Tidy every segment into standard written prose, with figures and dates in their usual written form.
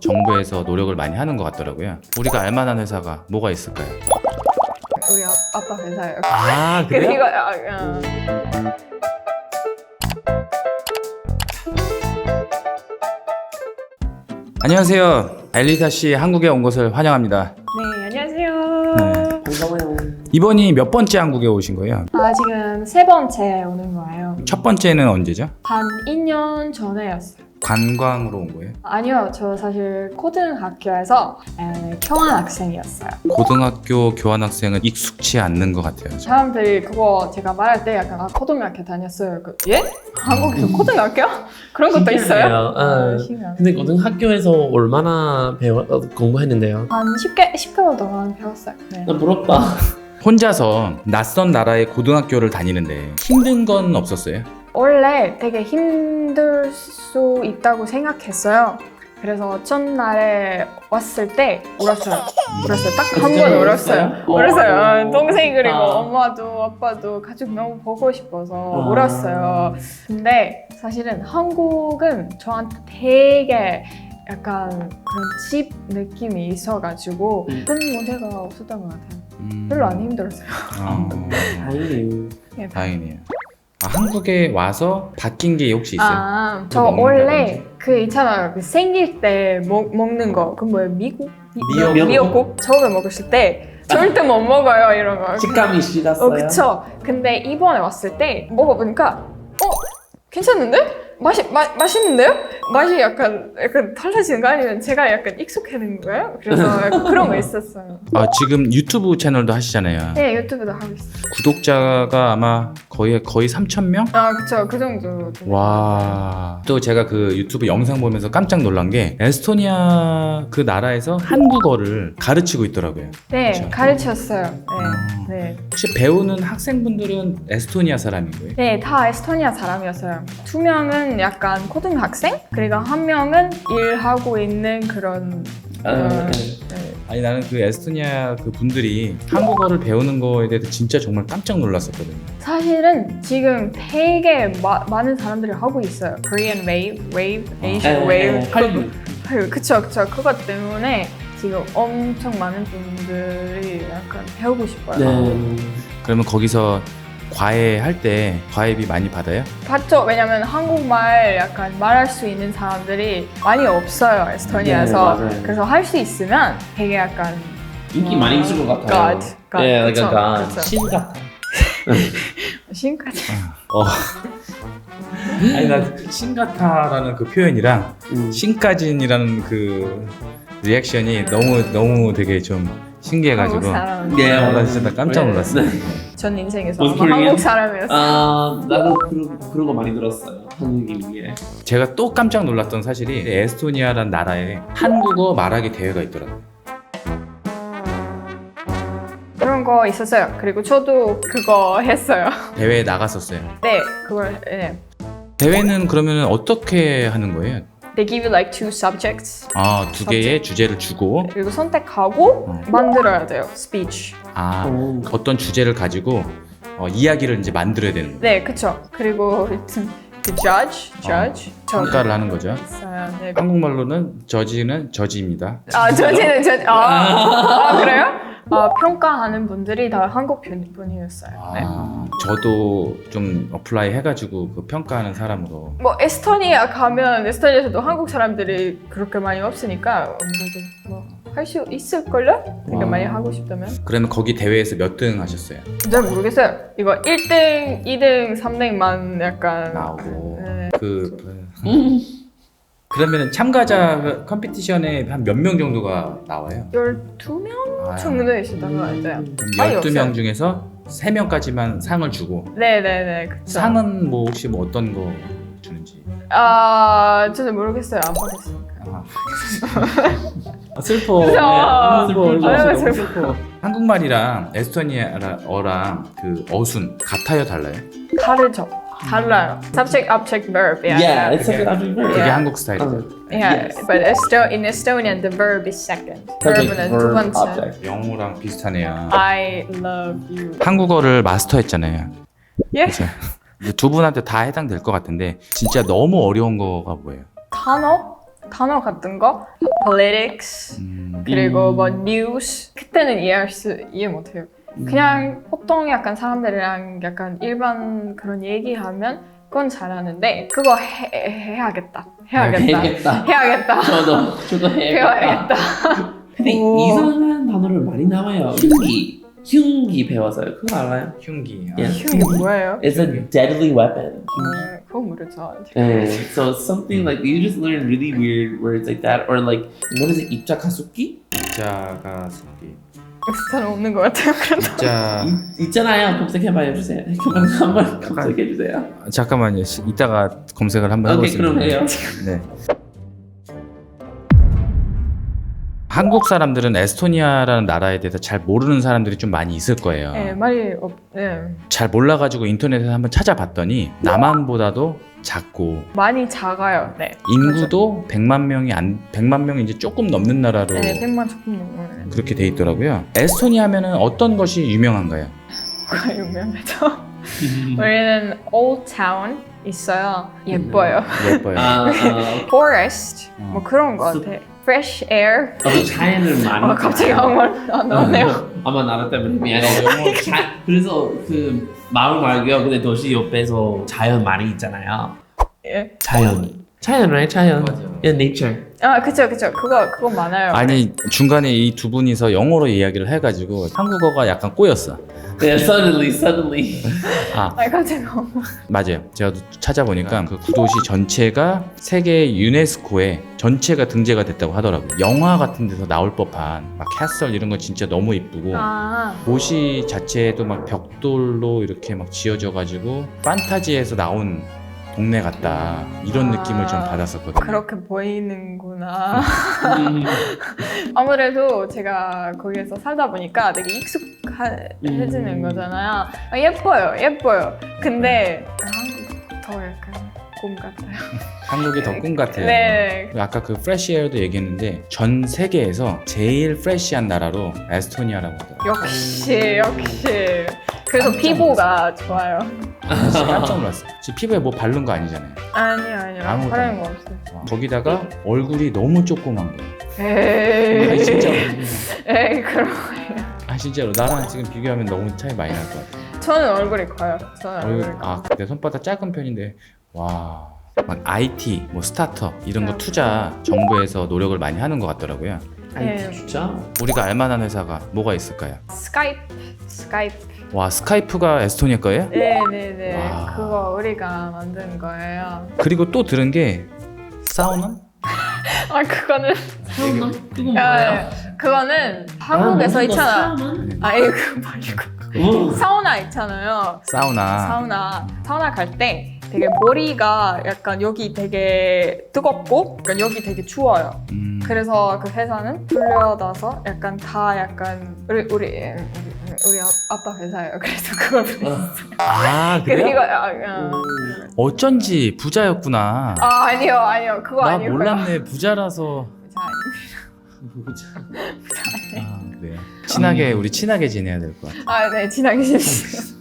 정부에서 노력을 많이 하는 것 같더라고요. 우리가 알만한 회사가 뭐가 있을까요? 우리 아빠 회사예요. 아 그리고 안녕하세요. 엘리사 씨 한국에 온 것을 환영합니다. 네, 안녕하세요. 네. 반가워요. 이번이 몇 번째 한국에 오신 거예요? 지금 세 번째 오는 거예요. 첫 번째는 언제죠? 한 2년 전에였어요. 관광으로 온 거예요? 아니요, 저 사실 고등학교에서 교환학생이었어요. 고등학교 교환학생은 익숙치 않는 것 같아요. 사람들이 그거 제가 말할 때 약간 고등학교 다녔어요. 예? 한국에서 고등학교? 그런 것도 있어요? 신기해요. 근데 고등학교에서 얼마나 공부했는데요? 한 10개월 동안 배웠어요. 네. 나 부럽다. 혼자서 낯선 나라의 고등학교를 다니는데 힘든 건 없었어요? 원래 되게 힘들 수 있다고 생각했어요. 그래서 첫날에 왔을 때 울었어요. 딱 한 번 울었어요. 울었어요. 동생 그리고 엄마도 아빠도 가족 너무 보고 싶어서 울었어요. 근데 사실은 한국은 저한테 되게 약간 그런 집 느낌이 있어가지고 큰 문제가 없었던 것 같아요. 별로 안 힘들었어요. 다행이에요. 네, 다행이네요. 한국에 와서 바뀐 게 혹시 있어요? 저 먹는다든지? 원래 그 있잖아요. 그 생길 때 먹는 거. 그 뭐예요? 미역국? 처음에 먹었을 때 절대 못 먹어요, 이런 거. 식감이 싫었어요. 그쵸. 근데 이번에 왔을 때 먹어보니까 괜찮은데? 맛있는데요? 맛이 약간 달라지는 거 아니면 제가 약간 익숙해진 거예요? 그래서 약간 그런 거 있었어요. 지금 유튜브 채널도 하시잖아요. 네, 유튜브도 하고 있어요. 구독자가 아마 거의 3,000명? 그쵸. 그 정도. 와. 또 제가 그 유튜브 영상 보면서 깜짝 놀란 게 에스토니아 그 나라에서 한국어를 가르치고 있더라고요. 네, 그쵸? 가르쳤어요. 네. 혹시 배우는 학생분들은 에스토니아 사람인 거예요? 네, 다 에스토니아 사람이었어요. 2명은 약간 고등학생, 그리고 1명은 일하고 있는 그런. 네. 아니 나는 그 에스토니아 그 분들이 한국어를 배우는 거에 대해서 진짜 정말 깜짝 놀랐었거든요. 사실은 지금 되게 많은 사람들이 하고 있어요. Korean Wave, Asian Wave. 한류. 그쵸. 그것 때문에 지금 엄청 많은 분들이 약간 배우고 싶어요. 네. 그러면 거기서 과외할 때 과외비 많이 받아요? 봤죠? 왜냐면 한국말 약간 말할 수 있는 사람들이 많이 없어요, 에스토니아에서. 네, 맞아요. 그래서 할 수 있으면 되게 약간 인기 많이 있을 것 같아요. God. 네, 그쵸, 그러니까 그쵸. 신 같아. 신까지. 아니 나 신가타라는 그 표현이랑 신까진이라는 그 리액션이 너무 되게 좀 신기해가지고 한국 사람. 네, 나 진짜 나 깜짝 놀랐어. 네. 전 인생에서 무슨 아마 소리야? 한국 사람이었어요. 나도 그런 거 많이 들었어요. 한국이 위해. 제가 또 깜짝 놀랐던 사실이 에스토니아라는 나라에 한국어 말하기 대회가 있더라고요. 그런 거 있었어요. 그리고 저도 그거 했어요. 대회에 나갔었어요. 네, 그걸. 네. 대회는 그러면 어떻게 하는 거예요? They give you like 2 subjects. 두 개의 주제를 주고 그리고 선택하고 만들어야 돼요. speech. 어떤 주제를 가지고 이야기를 이제 만들어야 되는 거예요. 네, 그쵸. 그리고 그 judge. 평가를 하는 거죠. 있어요. 네. 한국말로는 저지는 저지입니다. 저지는 그래요? 평가하는 분들이 다 한국 분이었어요. 네. 저도 좀 어플라이 해가지고 그 평가하는 사람으로. 뭐 에스토니아 가면 에스토니아에서도 한국 사람들이 그렇게 많이 없으니까 아무래도 할 수 있을걸요? 되게 많이 하고 싶다면. 그러면 거기 대회에서 몇 등 하셨어요? 잘 모르겠어요. 이거 1등, 2등, 3등만 약간 나오고. 네. 그러면 참가자 컴피티션에 한 몇 명 정도가 나와요? 12명 정도 있었던 것 같아요. 그럼 많이 12명 없어요. 중에서 3명까지만 상을 주고 네네네, 그쵸. 상은 뭐 혹시 뭐 어떤 거 주는지. 저는 모르겠어요. 안 받았으니까. 슬퍼. 그죠? 슬퍼. 슬퍼. 슬퍼. 한국말이랑 에스토니아어랑 그 어순 같아요, 달라요? 다르죠. 달라요. Subject, object, verb. Yeah, it's a good 그게 Yeah. 한국 스타일이죠. Yeah, Yes. but in Estonian, the verb is second. Subject, verb는 두 verb, 번째. object. 영어랑 비슷하네요. I love you. 한국어를 마스터했잖아요. 예? 그죠? 두 분한테 다 해당될 것 같은데 진짜 너무 어려운 거가 뭐예요? 단어? 단어 같은 거, politics 그리고 뭐 news 그때는 이해 못해요. 그냥 보통 약간 사람들이랑 약간 일반 그런 얘기하면 그건 잘하는데 그거 해야겠다. 저도 해야겠다. 근데 이상한 단어를 많이 나와요. 흉기 배워서요. 그거 알아요? 흉기. 이게 뭐예요? It's a deadly weapon. 그거 모르죠. So something like you just learn really weird words like that, or like what is it? 입자가숙기? 입자가숙기. 엑스트라는 없는 것 같아요. 그래도. 있잖아요. 검색해봐요 주세요. 한번 검색해주세요. 잠깐만요. 이따가 검색을 한번 오케이 해보겠습니다. 그럼 해요. 네. 한국 사람들은 에스토니아라는 나라에 대해서 잘 모르는 사람들이 좀 많이 있을 거예요. 네, 잘 몰라가지고 인터넷에서 한번 찾아봤더니 남한보다도 작고 많이 작아요. 네. 인구도 100만 명이 이제 조금 넘는 나라로 네, 100만 조금 넘어요. 그렇게 돼 있더라고요. 에스토니아 하면은 어떤 것이 유명한가요? 뭐가 유명하죠? 우리는 Old Town 있어요. 예뻐요. 예뻐요. Forest 뭐 그런 거 같아. Fresh air. 자연을 많이. 갑자기 한국말 안 나오네요. 아마 나라 때문에 미안해요. 그래서 그 마을 말고요. 근데 도시 옆에서 자연 많이 있잖아요. 예. 자연, right? 자연. 맞아요. Yeah, nature. 아, 그쵸. 그거 많아요. 아니 중간에 이 두 분이서 영어로 이야기를 해가지고 한국어가 약간 꼬였어. Yeah, suddenly. 아니, 갑자기 맞아요. 제가 찾아보니까 그 구도시 전체가 세계 유네스코에 전체가 등재가 됐다고 하더라고요. 영화 같은 데서 나올 법한 막 캐슬 이런 거 진짜 너무 이쁘고 도시 자체에도 막 벽돌로 이렇게 막 지어져가지고 판타지에서 나온 동네 같다 이런 느낌을 좀 받았었거든요. 그렇게 보이는구나. 아무래도 제가 거기에서 살다 보니까 되게 익숙해지는 거잖아요. 예뻐요. 근데 한국 더 약간 꿈 같아요. 한국이 더 꿈 같아요. 네. 아까 그 프레시에어도 얘기했는데 전 세계에서 제일 프레시한 나라로 에스토니아라고 하더라고요. 역시. 그래서 피부가 좋아요. 진짜 깜짝 놀랐어요. 지금 피부에 뭐 바른 거 아니잖아요. 아니요. 아무것도 바르는 거 없어요. 거기다가 얼굴이 너무 조그만 거예요. 에이. 아니, 진짜로. 에이, 그런 거예요. 진짜로 나랑 지금 비교하면 너무 차이 많이 날 것 같아요. 저는 얼굴이 커요. 내 손바닥 작은 편인데 막 IT, 뭐 스타트업 이런 거 투자 정부에서 노력을 많이 하는 것 같더라고요. 네. 진짜? 우리가 알만한 회사가 뭐가 있을까요? 스카이프. 와, 스카이프가 에스토니아 거예요? 네네네. 와. 그거 우리가 만든 거예요. 그리고 또 들은 게 사우나? 그거는 그건 뭐예요? 그거는 한국에서 있잖아. 이거 말고 오. 사우나 있잖아요. 사우나 갈 때 되게 머리가 약간 여기 되게 뜨겁고 약간 여기 되게 추워요. 그래서 그 회사는 불려다서 약간 다 약간 우리 아빠 회사예요. 그래서 그걸 불렀어요. 그래요? 이거 어쩐지 부자였구나. 아니요. 그거 나 아니고요. 몰랐네. 부자라서. 부자 그래요. 우리 친하게 지내야 될 것 같아. 네, 친하게 지냈어요.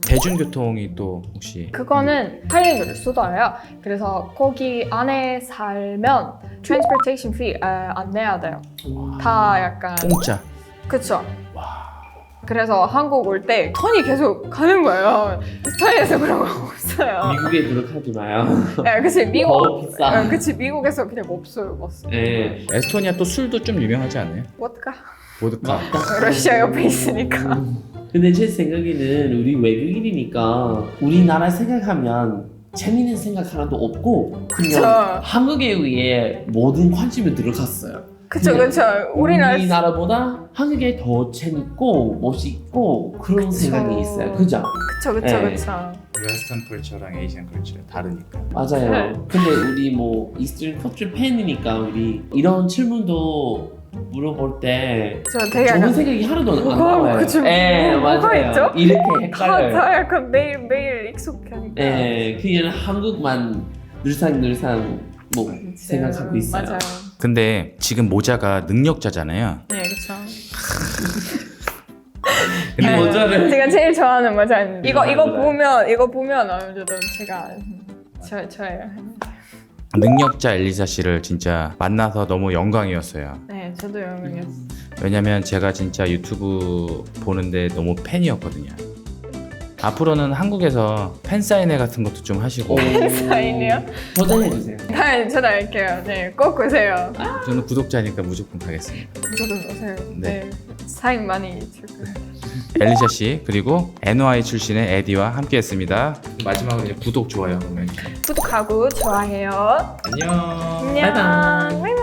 대중교통이 또 혹시 그거는 할리우드 수도예요. 그래서 거기 안에 살면 transportation fee 안 내야 돼요. 다 약간 공짜. 그쵸. 그래서 한국 올 때 턴이 계속 가는 거예요. 스타일에서 그런 거 없어요. 미국에 노력하지 마요. 네, 그치 더 비싸. 그치 미국에서 그냥 없어요. 네. 에스토니아 또 술도 좀 유명하지 않아요? 보드카. 러시아 옆에 있으니까. 근데 제 생각에는 우리 외국인이니까 우리나라 생각하면 재밌는 생각 하나도 없고 그냥 그쵸. 한국에 의해 모든 관심을 들어갔어요. 그쵸. 우리나라보다 한국에 더 재밌고 멋있고 그런 생각이 있어요. 그죠? 그쵸. 웨스턴 컬처랑 에이시안 컬처 다르니까. 맞아요. 네. 근데 우리 뭐 이스턴 컬처 팬이니까 우리 이런 질문도 물어볼 때 저 되게 좋은 약간 생각이 하나도 안 나와요. 그쵸. 맞아요. 뭐가 있죠? 이렇게 헷갈려요. 다 약간 매일 익숙하니까. 그냥 한국만 늘상 뭐 생각하고 있어요. 맞아요. 근데 지금 모자가 능력자잖아요. 네, 그쵸. 이 모자를 제가 제일 좋아하는 모자입니다. 이거 보면 저도 제가 저예요. 능력자 엘리사 씨를 진짜 만나서 너무 영광이었어요. 네, 저도 영광이었어요. 왜냐면 제가 진짜 유튜브 보는데 너무 팬이었거든요. 앞으로는 한국에서 팬사인회 같은 것도 좀 하시고 사인이요? 도전해주세요. 네, 저도 할게요. 네, 꼭 오세요. 저는 구독자니까 무조건 가겠습니다. 저도 오세요. 네. 네, 사인 많이 줄 거예요. 엘리샤 씨 그리고 NY 출신의 에디와 함께했습니다. 마지막으로 이제 구독 좋아요. 구독하고 좋아해요. 안녕. 안녕. 바이바이. 바이바이.